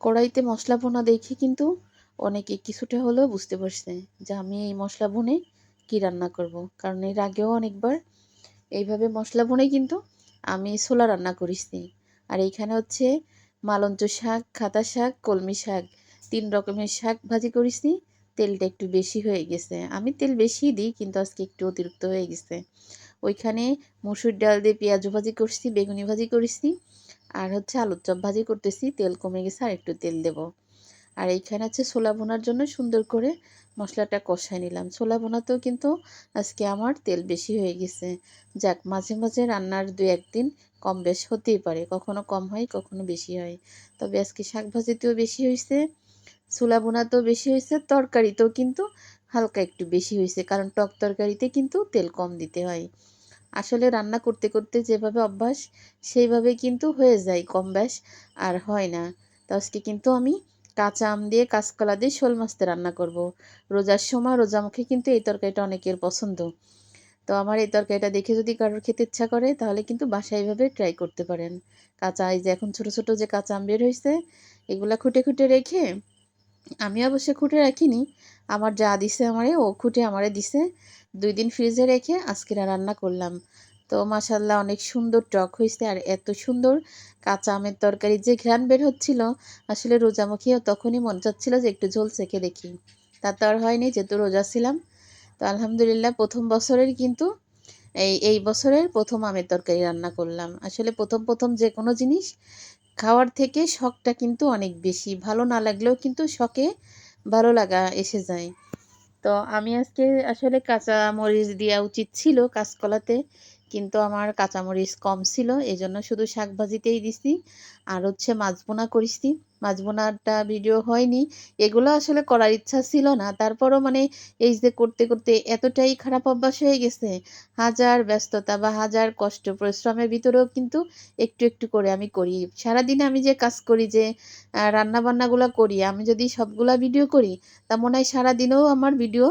কড়াইতে মশলা বোনা দেখে কিন্তু অনেকে কিছুটা হলেও বুঝতে পারছে যে আমি এই মশলা বুনে কি রান্না করব। কারণ এর আগেও অনেকবার এইভাবে মশলা বুনে কিন্তু আমি ছোলা রান্না করেছি। আর এইখানে হচ্ছে মালঞ্চ শাক, খাতা শাক, কলমি শাক, 3 রকমের শাক ভাজি করেছি। তেলটা একটু বেশি হয়ে গেছে। আমি তেল বেশিই দিই, কিন্তু আজকে একটু অতিরিক্ত হয়ে গেছে। ওইখানে মসুর ডাল দিয়ে পেঁয়াজু ভাজি করছি, বেগুনি ভাজি করেছি, আর হচ্ছে আলুর চপ ভাজি করতেছি। তেল কমে গেছে, আর একটু তেল দেব। আর এইখানে হচ্ছে ছোলা বোনার জন্য সুন্দর করে মশলাটা কষাই নিলাম। ছোলা বোনাতেও কিন্তু আজকে আমার তেল বেশি হয়ে গেছে। যাক, মাঝে মাঝে রান্নার 2-1 দিন কম বেশ হতেই পারে, কখনো কম হয় কখনো বেশি হয়। তবে আজকে শাক ভাজিতেও বেশি হয়েছে, ছোলা বোনাতেও বেশি হয়েছে, তরকারিতেও কিন্তু হালকা একটু বেশি হয়েছে, কারণ টক তরকারিতে কিন্তু তেল কম দিতে হয়। আসলে রান্না করতে করতে যেভাবে অভ্যাস সেইভাবে কিন্তু হয়ে যায় কম বেশ, আর হয় না। তো আজকে কিন্তু আমি কাঁচা আম দিয়ে কাঁচকলা দিয়ে শোল মাছতে রান্না করব। রোজার সময় রোজা মুখে কিন্তু এই তরকারিটা অনেকের পছন্দ। তো আমার এই তরকারিটা দেখে যদি কারোর খেতে ইচ্ছা করে তাহলে কিন্তু বাসায় এইভাবে ট্রাই করতে পারেন। কাঁচা, এই যে এখন ছোট ছোট যে কাঁচা আম বের হয়েছে, এগুলা খুঁটে খুঁটে রেখে, আমি অবশ্য খুঁটে রাখিনি, আমার যা দিছে আমারে, ও খুঁটে আমারে দিছে। 2 দিন ফ্রিজে রেখে আজকে রান্না করলাম। তো মাশাল্লাহ অনেক সুন্দর টক হয়েছে, আর এত সুন্দর কাঁচা আমের তরকারি যে ঘ্রাণ বের হচ্ছিল, আসলে রোজামুখীও তখনই মন চাচ্ছিল যে একটু ঝোল চেখে দেখি। তা তো আর হয়নি, যেহেতু রোজা ছিলাম। তো আলহামদুলিল্লাহ প্রথম বছরের কিন্তু এই বছরের প্রথম আমের তরকারি রান্না করলাম। আসলে প্রথম প্রথম যে কোনো জিনিস খাওয়ার থেকে শখটা কিন্তু অনেক বেশি, ভালো না লাগলেও কিন্তু শখে ভালো লাগা এসে যায়। তো আমি আজকে আসলে কাঁচা মরিচ দেওয়া উচিত ছিল কাঁচকলাতে, কিন্তু আমার কাঁচা মরিচ কম ছিল, এই জন্য শুধু শাক ভাজিতেই দিছি। আর হচ্ছে মাছ বোনা করেছি, মাছ বোনাটা ভিডিও হয়নি। এগুলো আসলে করার ইচ্ছা ছিল না, তারপরও মানে এই যে করতে করতে এতটাই খারাপ অভ্যাস হয়ে গেছে, হাজার ব্যস্ততা বা হাজার কষ্ট পরিশ্রমের ভিতরেও কিন্তু একটু একটু করে আমি করি। সারাদিনে আমি যে কাজ করি, যে রান্না বান্নাগুলো করি, আমি যদি সবগুলা ভিডিও করি তা মনে হয় সারাদিনেও আমার ভিডিও